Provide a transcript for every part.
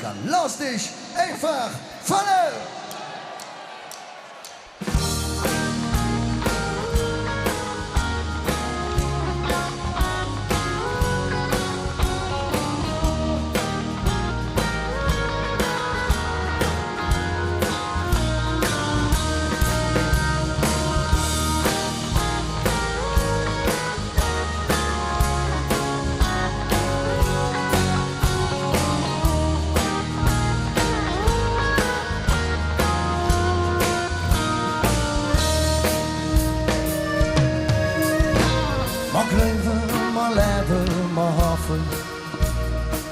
kann. Lass dich einfach fallen! Mag leven, maar leven, maar hoffen.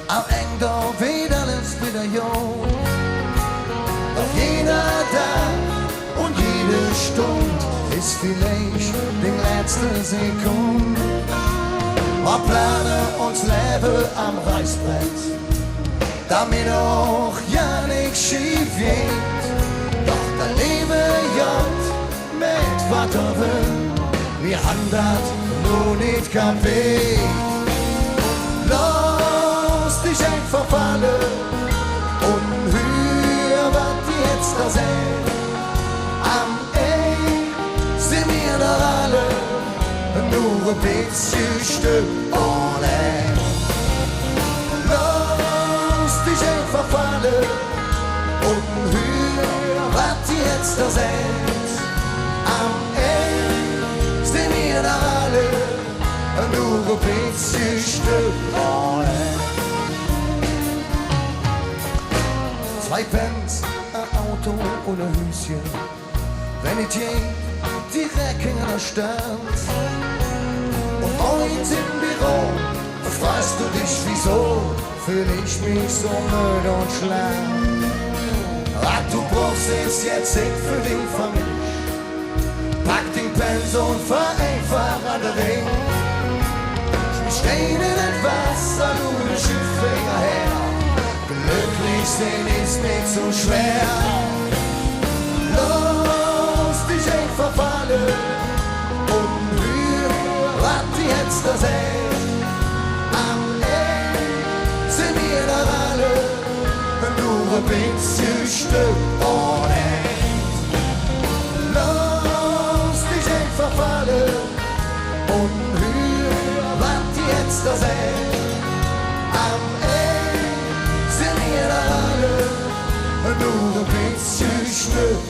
Am Ende wird alles wieder jung. Doch jeder Tag und jede Stunde ist vielleicht die letzte Sekunde. Wir planen uns Leben am Reißbrett, damit auch ja nichts schief geht. Doch der Leben jagt mit was er will. Wir haben das nur nicht kapiert. Lass dich einfach fallen und hör, was jetzt da sind. Am Ende sind wir doch alle nur ein bisschen Stück allein. Lass dich einfach fallen und hör, was jetzt da sind. Am Ende sind wir doch alle nur ein bisschen Stück allein. Zwei Pence, ein Auto und ein Hüschen, Vanity, direkt in der Stadt. Und heute im Büro fragst du dich, wieso fühl ich mich so müde und schlecht. Was du brauchst ist jetzt ich für dich von mich. Pack den Pens und fahr einfach an der Ring. Wir stehen in das Wasser, du ein Schiff her. Glücklich sein ist nicht so schwer. Lass dich einfach fallen und hör, was jetzt da sind. Am Ende sind wir doch alle nur ein bisschen Stück unecht. Lass dich einfach fallen und hör, was jetzt da sind. Am Ende sind wir doch alle nur ein bisschen Stück